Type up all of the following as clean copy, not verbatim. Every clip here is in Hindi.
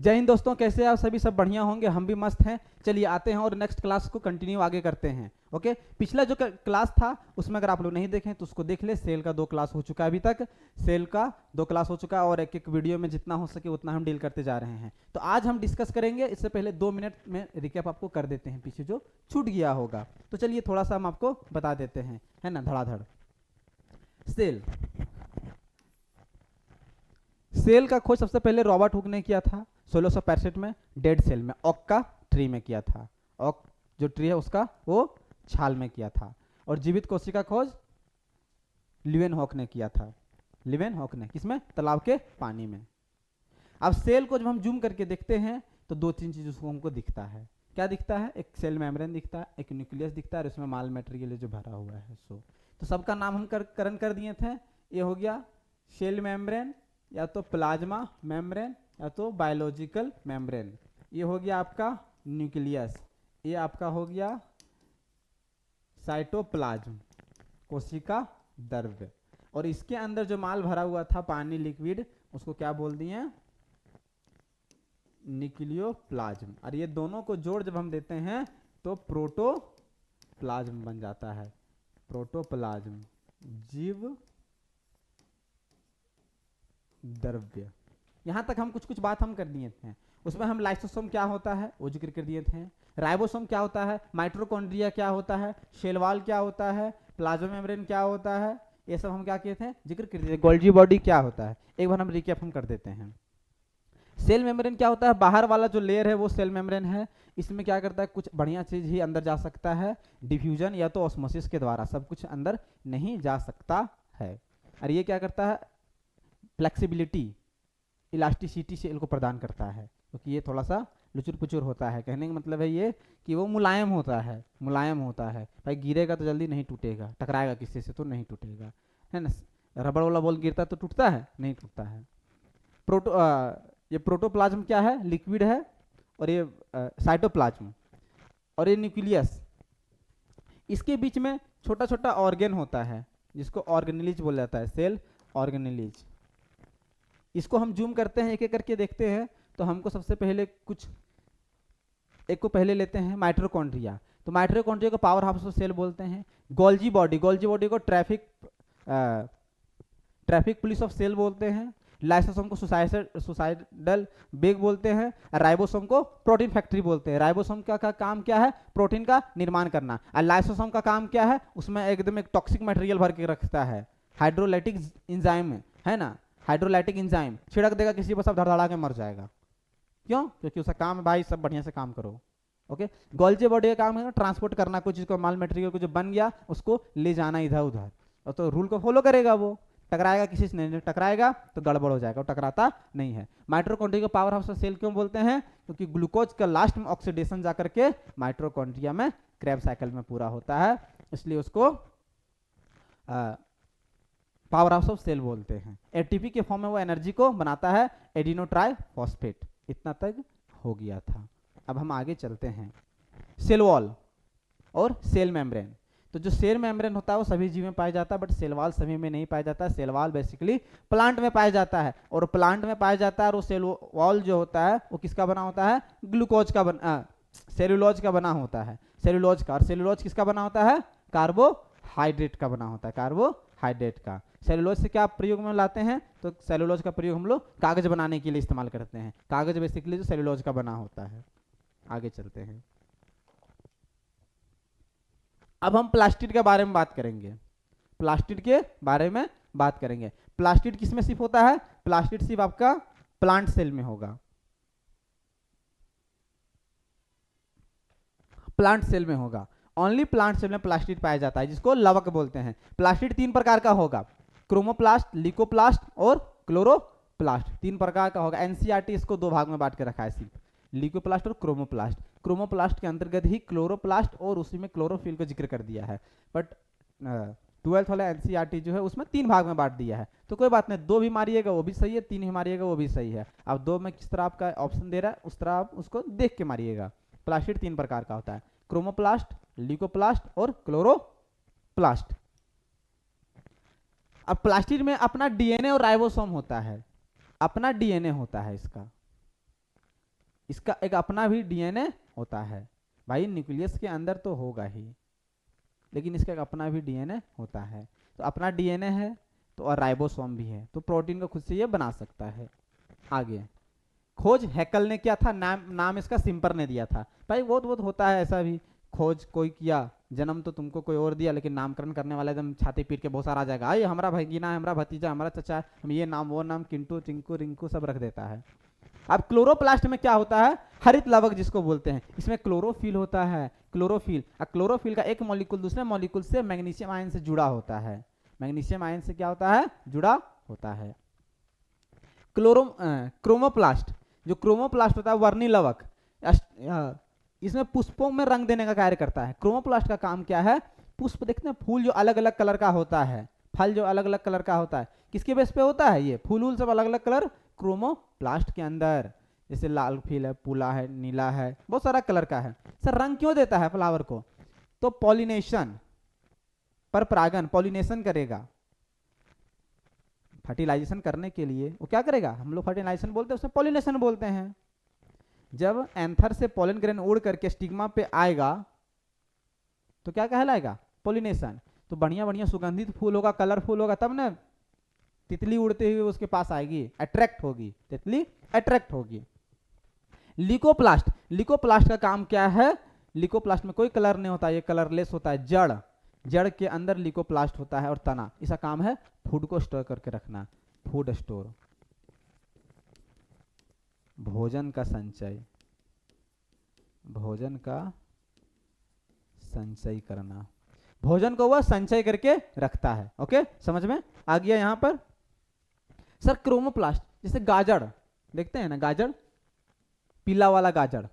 जय हिंद दोस्तों, कैसे हैं आप सभी? सब बढ़िया होंगे, हम भी मस्त हैं। चलिए आते हैं और नेक्स्ट क्लास को कंटिन्यू आगे करते हैं। ओके, पिछला जो क्लास था उसमें अगर आप लोग नहीं देखें तो उसको देख ले। सेल का 2 क्लास हो चुका है अभी तक, सेल का 2 क्लास हो चुका है और एक एक वीडियो में जितना हो सके उतना हम डील करते जा रहे हैं। तो आज हम डिस्कस करेंगे। इससे पहले 2 मिनट में रिकैप आपको कर देते हैं पीछे जो छूट गया होगा। तो चलिए थोड़ा सा हम आपको बता देते हैं, है ना, धड़ाधड़। सेल सेल का खोज सबसे पहले रॉबर्ट हुक ने किया था 1665 में, डेड सेल में, ऑक का ट्री में किया था। ऑक जो ट्री है उसका वो छाल में किया था। और जीवित कोशिका खोज लिवेनहॉक ने किया था। लिवेनहॉक ने किसमें? तालाब के पानी में। अब सेल को जब हम जूम करके देखते हैं तो 2-3 चीज उसको हमको दिखता है। क्या दिखता है? एक सेल मेम्ब्रेन दिखता है, एक न्यूक्लियस दिखता है और उसमें माल मटेरियल जो भरा हुआ है। तो सबका नाम हम करण कर दिए थे। ये हो गया सेल मेम्ब्रेन, या तो प्लाज्मा मेम्ब्रेन, या तो बायोलॉजिकल मेम्ब्रेन। ये हो गया आपका न्यूक्लियस, ये आपका हो गया साइटोप्लाज्म, कोशिका द्रव्य। और इसके अंदर जो माल भरा हुआ था पानी लिक्विड, उसको क्या बोल दिए? न्यूक्लियोप्लाज्म। और ये दोनों को जोड़ जब हम देते हैं तो प्रोटोप्लाज्म बन जाता है। प्रोटोप्लाज्म जीव द्रव्य। यहां तक हम कुछ बात हम कर दिए थे। उसमें हम लाइसोसोम क्या होता है वो जिक्र कर दिए थे, राइबोसोम क्या होता है, माइटोकॉन्ड्रिया क्या होता है, शेल वॉल क्या होता है, प्लाज्मा मेम्ब्रेन क्या होता है, ये सब हम क्या किए थे, जिक्र कर दिए। गोल्जी बॉडी क्या होता है, एक बार हम रिकैप हम कर देते हैं। सेल मेम्ब्रेन क्या होता है? बाहर वाला जो लेयर है वो सेल मेम्ब्रेन है। इसमें क्या करता है, कुछ बढ़िया चीज ही अंदर जा सकता है, डिफ्यूजन या तो ऑस्मोसिस के द्वारा, सब कुछ अंदर नहीं जा सकता है। और ये क्या करता है? फ्लेक्सिबिलिटी, इलास्टिसिटी सेल को प्रदान करता है, क्योंकि ये थोड़ा सा लुचुर पुचुर होता है। कहने का मतलब है ये कि वो मुलायम होता है, मुलायम होता है। भाई गिरेगा तो जल्दी नहीं टूटेगा, टकराएगा किसी से तो नहीं टूटेगा, है ना। रबड़ वाला बॉल गिरता तो टूटता है? नहीं टूटता है। ये प्रोटोप्लाज्म क्या है? लिक्विड है। और ये साइटोप्लाज्म और ये न्यूक्लियस, इसके बीच में छोटा छोटा ऑर्गेन होता है जिसको ऑर्गेनेलिज बोला जाता है, सेल ऑर्गेनेलिज। इसको हम जूम करते हैं, एक एक करके देखते हैं। तो हमको सबसे पहले एक को पहले लेते हैं, माइटोकॉन्ड्रिया। तो माइटोकॉन्ड्रिया को पावर हाउस ऑफ सेल बोलते हैं। गोल्जी बॉडी को ट्रैफिक पुलिस ऑफ सेल बोलते हैं। लाइसोसोम को सुसाइडल बेग बोलते हैं। राइबोसोम को प्रोटीन फैक्ट्री बोलते हैं। राइबोसोम का काम क्या है? प्रोटीन का निर्माण करना। और लाइसोसोम का काम क्या है? उसमें एकदम एक टॉक्सिक मटेरियल भर के रखता है, हाइड्रोलाइटिक एंजाइम है ना, हाइड्रोलाइटिक एंजाइम। छिड़क देगा किसी पर, सब धड़धड़ा के मर जाएगा। क्यों? क्योंकि उसका काम है भाई सब बढ़िया से काम करो। ओके, गोल्जी बॉडी का काम है ना ट्रांसपोर्ट करना, कुछ चीज को, माल मटेरियल को जो बन गया उसको ले जाना इधर उधर। और तो रूल को फॉलो करेगा वो। टकराएगा किसी से नहीं, टकराएगा तो गड़बड़ हो जाएगा, वो टकराता नहीं है। माइटोकॉन्ड्रिया को पावर हाउस ऑफ सेल क्यों बोलते हैं? क्योंकि ग्लूकोज का लास्ट में ऑक्सीडेशन जाकर के माइटोकॉन्ड्रिया में क्रेब साइकिल में पूरा होता है, इसलिए उसको पावर हाउस ऑफ सेल बोलते हैं। एटीपी के फॉर्म में वो एनर्जी को बनाता है, एडिनोट्राइफॉस्फेट। इतना तक हो गया था। अब हम आगे चलते हैं। सेल वॉल और सेल मेम्ब्रेन। तो जो सेल मेम्ब्रेन होता है वो सभी जीव में पाया जाता है, बट सेल वॉल सभी में नहीं पाया जाता। सेल वॉल बेसिकली प्लांट में पाया जाता है, और प्लांट में पाया जाता है। और वो सेल वॉल जो होता है वो किसका बना होता है? ग्लूकोज का सेलुलोज का बना होता है, सेलुलोज का। और सेलुलोज किसका बना होता है? कार्बोहाइड्रेट का बना होता है, कार्बोहाइड्रेट का। सेलुलोज से क्या प्रयोग में लाते हैं? तो सेलुलोज का प्रयोग हम लोग कागज बनाने के लिए इस्तेमाल करते हैं। कागज बेसिकली जो सेलुलोज का बना होता है। आगे चलते हैं। अब हम प्लास्टिड के बारे में बात करेंगे। प्लास्टिड के बारे में बात करेंगे। प्लास्टिड किस में सिर्फ होता है? प्लास्टिड सिर्फ आपका प्लांट सेल में होगा, प्लांट सेल में होगा। ओनली प्लांट सेल में प्लास्टिड पाया जाता है, जिसको लवक बोलते हैं। प्लास्टिड 3 प्रकार का होगा, क्रोमोप्लास्ट, लिकोप्लास्ट और क्लोरोप्लास्ट। 3 प्रकार का होगा। एनसीईआरटी इसको 2 भाग में बांट के रखा है, सिर्फ लिकोप्लास्ट और क्रोमोप्लास्ट। क्रोमोप्लास्ट के अंतर्गत ही क्लोरोप्लास्ट और उसी में क्लोरोफिल का जिक्र कर दिया है। बट 12th वाला एनसीईआरटी जो है उसमें 3 भाग में बांट दिया है। तो कोई बात नहीं, 2 भी मारिएगा वो भी सही है, 3 भी मारिएगा वो भी सही है। अब 2 में किस तरह आपका ऑप्शन दे रहा है उस तरह आप उसको देख के मारिएगा। प्लास्टिड 3 प्रकार का होता है, क्रोमोप्लास्ट, लिकोप्लास्ट और क्लोरोप्लास्ट। अब प्लास्टिड में अपना डीएनए और राइबोसोम होता है, अपना डीएनए होता है इसका। इसका एक अपना भी डीएनए होता है भाई, न्यूक्लियस के अंदर तो होगा ही, लेकिन इसका एक अपना भी डीएनए होता है। तो अपना डीएनए है तो और राइबोसोम भी है, तो प्रोटीन को खुद से ये बना सकता है। आगे खोज हैकल ने किया था, नाम इसका सिम्पर ने दिया था। भाई बहुत बहुत होता है ऐसा भी, खोज कोई किया, जन्म तो तुमको कोई और दिया, लेकिन नामकरण करने वाला एकदम छाती पीट के बहुत सारा आ जाएगा, ये हमारा भगीना है, हमारा भतीजा, हमारा चचा है, हम ये नाम वो नाम, किंटू चिंकू रिंकू सब रख देता है। अब क्लोरोप्लास्ट में क्या होता है, हरित लवक जिसको बोलते हैं, इसमें क्लोरोफिल होता है। क्लोरोफिल, क्लोरोफिल का एक मॉलिक्यूल दूसरे मॉलिक्यूल से मैग्नीशियम आयन से जुड़ा होता है। मैग्नीशियम आयन से क्या होता है, जुड़ा होता है। क्रोमोप्लास्ट, जो क्रोमोप्लास्ट होता है वर्णी लवक, इसमें पुष्पों में रंग देने का कार्य करता है। क्रोमोप्लास्ट का काम क्या है, पुष्प देखते हैं, फूल जो अलग अलग कलर का होता है, फल जो अलग अलग कलर का होता है, किसके बेस पे होता है, ये फूल सब अलग अलग कलर क्रोमोप्लास्ट के अंदर, जैसे लाल फील है, पीला है, नीला है, बहुत सारा कलर का है। सर रंग क्यों देता है फ्लावर को, तो पॉलिनेशन, पर परागन, पॉलिनेशन करेगा, फर्टिलाइजेशन करने के लिए वो क्या करेगा, हम लोग फर्टिलाइजेशन बोलते हैं, उसमें पॉलिनेशन बोलते हैं। जब एंथर से पोलन ग्रेन उड़ करके स्टिग्मा पे आएगा तो क्या कहलाएगा, पॉलिनेशन। तो बढ़िया बढ़िया सुगंधित फूल होगा, कलरफुल होगा, तब ना तितली उड़ते हुए उसके पास आएगी, अट्रैक्ट होगी, तितली अट्रैक्ट होगी। लिकोप्लास्ट, लिकोप्लास्ट का काम क्या है, लिकोप्लास्ट में कोई कलर नहीं होता, ये कलरलेस होता है, जड़, जड़ के अंदर लिकोप्लास्ट होता है और तना, इसका काम है फूड को स्टोर करके रखना, फूड स्टोर, भोजन का संचय, भोजन का संचय करना, भोजन को वह संचय करके रखता है। ओके, समझ में आ गया यहां पर। सर क्रोमोप्लास्ट, जैसे गाजर देखते हैं ना, गाजर पीला वाला गाजर,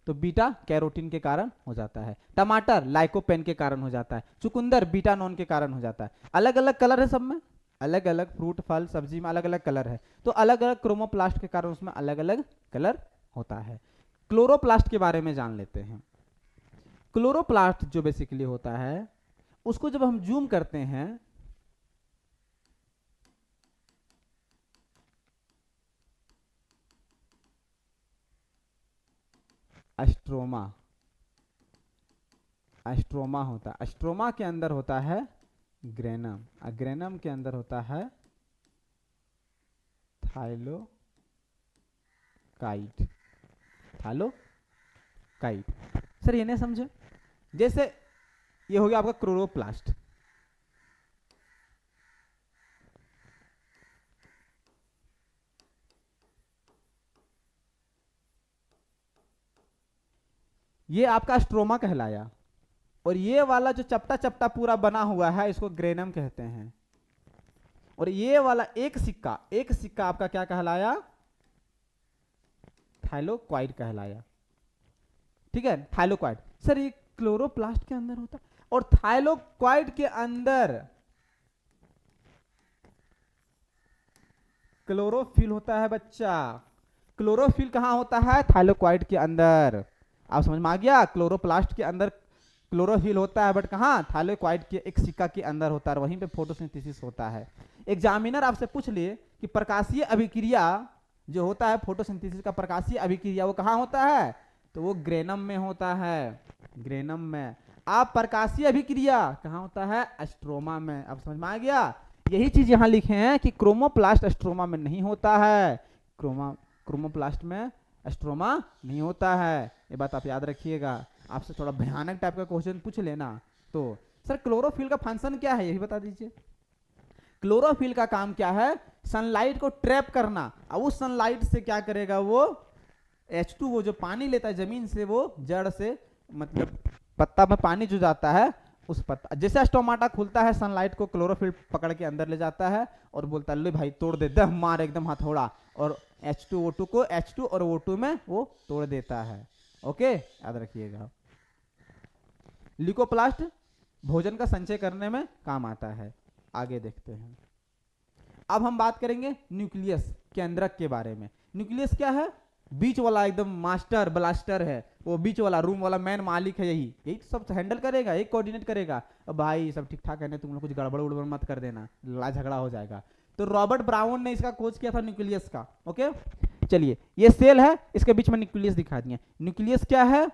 तो बीटा कैरोटीन के कारण हो जाता है। टमाटर लाइकोपेन के कारण हो जाता है। चुकंदर बीटा नॉन के कारण हो जाता है। अलग अलग कलर है सब में, अलग अलग फ्रूट फल सब्जी में अलग अलग कलर है, तो अलग अलग क्रोमोप्लास्ट के कारण उसमें अलग अलग कलर होता है। क्लोरोप्लास्ट के बारे में जान लेते हैं। क्लोरोप्लास्ट जो बेसिकली होता है, उसको जब हम जूम करते हैं, एस्ट्रोमा, एस्ट्रोमा होता है, एस्ट्रोमा के अंदर होता है ग्रेनम, ग्रेनम के अंदर होता है थाइलोकाइट, थाइलोकाइट। सर ये नहीं समझे, जैसे ये हो गया आपका क्लोरोप्लास्ट, ये आपका स्ट्रोमा कहलाया, और ये वाला जो चपटा चपटा पूरा बना हुआ है इसको ग्रेनम कहते हैं, और ये वाला एक सिक्का, एक सिक्का आपका क्या कहलाया, थाइलोक्वाइड कहलाया। ठीक है, थाइलोक्वाइड। सर ये क्लोरोप्लास्ट के अंदर होता है, और थाइलोक्वाइड के अंदर क्लोरोफिल होता है बच्चा। क्लोरोफिल कहां होता है, थाइलोक्वाइड के अंदर। आप समझ में आ गया, क्लोरोप्लास्ट के अंदर क्लोरोफिल होता है, बट कहां, थाइलोक्वाइड के एक सिक्का के अंदर होता है, वहीं पे फोटोसिंथेसिस होता है। एग्जामिनर आपसे पूछ लिए कि प्रकाशीय अभिक्रिया जो होता है, फोटोसिंथेसिस का प्रकाशीय अभिक्रिया, वो कहां होता है, तो वो ग्रेनम में होता है, ग्रेनम में। आप प्रकाशीय अभिक्रिया कहां होता है, एस्ट्रोमा में। अब समझ में आ गया, यही चीज यहां लिखे हैं कि क्रोमोप्लास्ट एस्ट्रोमा में नहीं होता है, क्रोमोप्लास्ट में एस्ट्रोमा नहीं होता है, ये बात आप याद रखिएगा। आपसे थोड़ा भयानक टाइप का क्वेश्चन पूछ लेना तो सर क्लोरोफिल का फंक्शन क्या है, ये भी बता दीजिए। क्लोरोफिल का काम क्या है, सनलाइट को ट्रैप करना, और उस सनलाइट से क्या करेगा, वो H2 वो जो पानी लेता है जमीन से, वो जड़ से मतलब पत्ता में पानी जो जाता है, उस पत्ता जैसे टमाटा खुलता है, सनलाइट को क्लोरोफिल पकड़ के अंदर ले जाता है और बोलता है ले भाई तोड़ दे, दह मार एकदम हथौड़ा, और H2O2 को H2 और O2 में वो तोड़ देता है। ओके, याद रखिएगा। लिकोप्लास्ट भोजन का संचय करने में काम आता है। आगे देखते हैं, अब हम बात करेंगे न्यूक्लियस केंद्रक के बारे में। न्यूक्लियस क्या है, बीच वाला एकदम मास्टर ब्लास्टर है, वो बीच वाला रूम वाला मैन मालिक है, यही यही सब हैंडल करेगा, यही कोऑर्डिनेट करेगा। अब भाई सब ठीक ठाक है ना, तुम लोग कुछ गड़बड़ उड़बड़ मत कर देना, लड़ाई झगड़ा हो जाएगा। तो रॉबर्ट ब्राउन ने इसका खोज किया था न्यूक्लियस का। ओके, चलिए ये सेल है, इसके बीच में न्यूक्लियस दिखा दिए। न्यूक्लियस क्या है?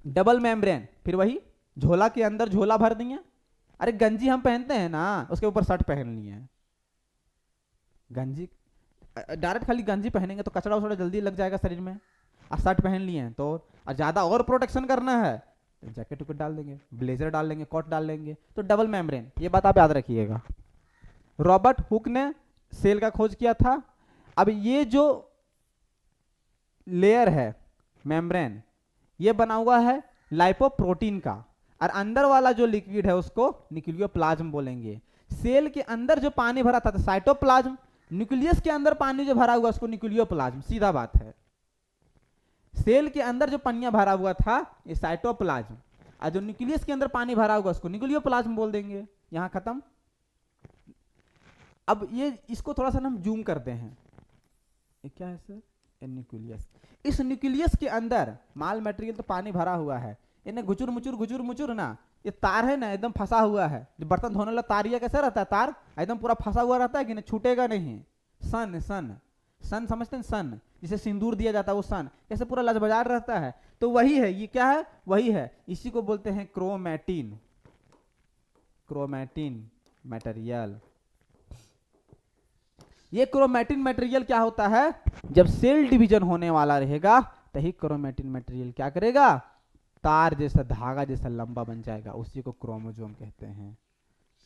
Double membrane. फिर वही झोला के अंदर झोला भर दिए। अरे गंजी हम पहनते हैं ना, उसके ऊपर शर्ट पहन लिए हैं। गंजी डायरेक्ट खाली गंजी पहनेंगे तो कचरा वचड़ा जल्दी लग जाएगा शरीर में, और शर्ट पहन लिए हैं तो ज्यादा और प्रोटेक्शन करना है तो जैकेट उकेट डाल देंगे, ब्लेजर डाल लेंगे, कोट डाल लेंगे, तो डबल मेम्ब्रेन। ये बात आप याद रखिएगा। रॉबर्ट हुक ने सेल का खोज किया था। अब ये जो लेयर है मेम्ब्रेन, ये बना हुआ है लाइपोप्रोटीन का, और अंदर वाला जो लिक्विड है उसको न्यूक्लियोप्लाज्म बोलेंगे। सेल के अंदर जो पानी भरा था साइटोप्लाज्म, न्यूक्लियस के अंदर पानी जो भरा हुआ उसको न्यूक्लियोप्लाज्म, सीधा बात है। सेल के अंदर जो पनिया भरा हुआ था ये साइटोप्लाज्म, और जो न्यूक्लियस के अंदर पानी भरा हुआ उसको न्यूक्लियोप्लाज्म बोल देंगे। यहां खत्म। अब ये इसको थोड़ा सा हम जूम करते हैं। ये क्या है सर? न्यूक्लियस। इस न्यूक्लियस के अंदर माल मटेरियल तो पानी भरा हुआ है, इन्हें गुचुर मुचुर ना, ये तार है ना एकदम फंसा हुआ है। जो बर्तन धोने वाला तारिया कैसा रहता है, तार एकदम पूरा फंसा हुआ रहता है कि नहीं, छूटेगा नहीं। सन सन सन समझते हैं? सन जिसे सिंदूर दिया जाता है, वो सन कैसे पूरा लजबजार रहता है, तो वही है। ये क्या है? वही है। इसी को बोलते हैं क्रोमैटिन। Chromatin material. ये क्रोमैटिन मटेरियल क्या होता है? जब सेल डिवीजन होने वाला रहेगा तभी क्रोमैटिन मटेरियल क्या करेगा? तार जैसा, धागा जैसा लंबा बन जाएगा। उसी को क्रोमोसोम कहते हैं।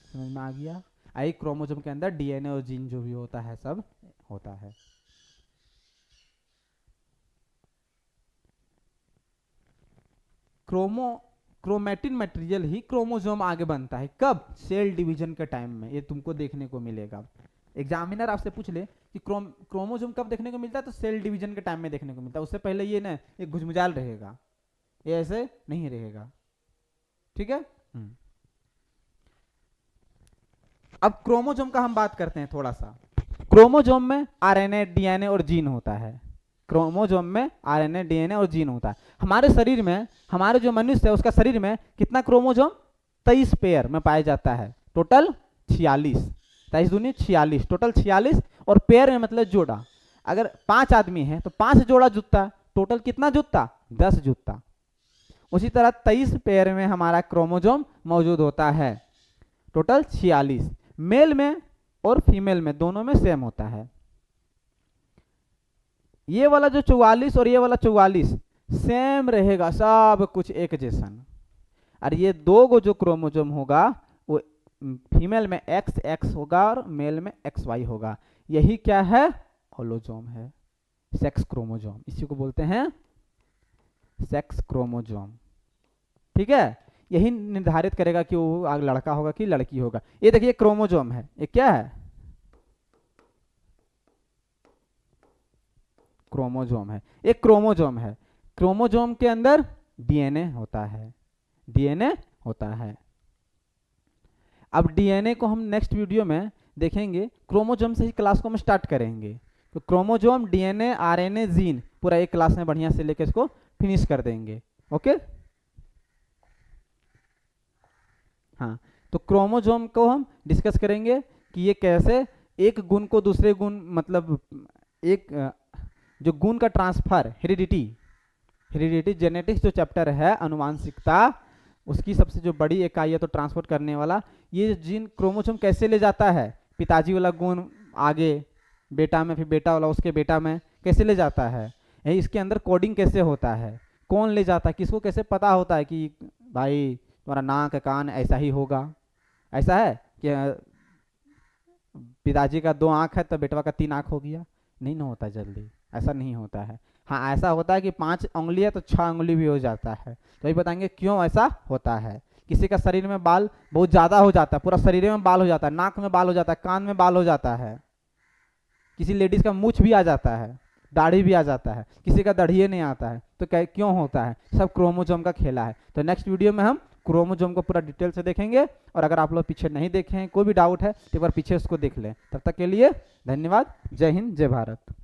समझ में आ गया? आई क्रोमोसोम के अंदर डीएनए और जीन जो भी होता है सब होता है। क्रोमैटिन मटेरियल ही क्रोमोसोम आगे बनता है। कब? सेल डिवीजन के टाइम में। ये तुमको देखने को मिलेगा। एग्जामिनर आपसे पूछ ले कि क्रोमोसोम कब देखने को मिलता है, तो सेल डिवीजन के टाइम में देखने को मिलता है। उससे पहले ये ना एक घुजमुजाल रहेगा, ये ऐसे नहीं रहेगा। ठीक है। अब क्रोमोसोम का हम बात करते हैं थोड़ा सा। क्रोमोसोम में आरएनए, डीएनए और जीन होता है। क्रोमोसोम में आरएनए, डीएनए और जीन होता है। हमारे शरीर में, हमारे जो मनुष्य है उसका शरीर में कितना क्रोमोसोम? 23 पेयर में पाया जाता है। टोटल 46। 23 दूनी 46, टोटल 46। और पेयर में मतलब जोड़ा। अगर 5 आदमी है तो 5 जोड़ा जूता, टोटल कितना जूता? 10 जूता। उसी तरह 23 पेयर में हमारा क्रोमोसोम मौजूद होता है, टोटल 46। मेल में और फीमेल में दोनों में सेम होता है। ये वाला जो 44 और ये वाला 44 सेम रहेगा, सब कुछ एक जैसन। और ये दो गो जो क्रोमोसोम होगा वो फीमेल में XX होगा और मेल में XY होगा। यही क्या है? होलोसोम है, सेक्स क्रोमोसोम। इसी को बोलते हैं सेक्स क्रोमोसोम। ठीक है। यही निर्धारित करेगा कि वो लड़का होगा कि लड़की होगा। ये देखिए क्रोमोसोम है, ये क्या है? क्रोमोसोम है। एक क्रोमोसोम है। क्रोमोसोम के अंदर डीएनए होता है, डीएनए होता है। अब डीएनए को हम नेक्स्ट वीडियो में देखेंगे। क्रोमोसोम से ही क्लास को हम स्टार्ट करेंगे। तो क्रोमोसोम, डीएनए, आरएनए, जीन पूरा एक क्लास में बढ़िया से लेकर इसको फिनिश कर देंगे। ओके। हाँ, तो क्रोमोसोम को हम डिस्कस करेंगे कि ये कैसे एक गुण को दूसरे गुण, मतलब एक जो गुण का ट्रांसफर, हेरिडिटी जेनेटिक्स जो चैप्टर है, अनुवांशिकता, उसकी सबसे जो बड़ी इकाई है तो ट्रांसपोर्ट करने वाला, ये जीन क्रोमोसोम कैसे ले जाता है? पिताजी वाला गुण आगे बेटा में, फिर बेटा वाला उसके बेटा में कैसे ले जाता है? यही इसके अंदर कोडिंग कैसे होता है, कौन ले जाता है, किसको कैसे पता होता है कि भाई तुम्हारा नाक कान ऐसा ही होगा? ऐसा है कि पिताजी का 2 आँख है तो बेटवा का 3 आँख हो गया? नहीं ना होता जल्दी, ऐसा नहीं होता है। हाँ, ऐसा होता है कि 5 उंगली है तो 6 उंगली भी हो जाता है। तो ये बताएंगे क्यों ऐसा होता है। किसी का शरीर में बाल बहुत ज़्यादा हो जाता है, पूरा शरीर में बाल हो जाता है, नाक में बाल हो जाता है, कान में बाल हो जाता है। किसी लेडीज का मूछ भी आ जाता है, दाढ़ी भी आ जाता है, किसी का दाढ़ी नहीं आता है। तो क्यों होता है? सब क्रोमोसोम का खेला है। तो नेक्स्ट वीडियो में हम क्रोमोसोम को पूरा डिटेल से देखेंगे। और अगर आप लोग पीछे नहीं देखे हैं, कोई भी डाउट है तो एक बार पीछे उसको देख लें। तब तक के लिए धन्यवाद। जय हिंद, जय भारत।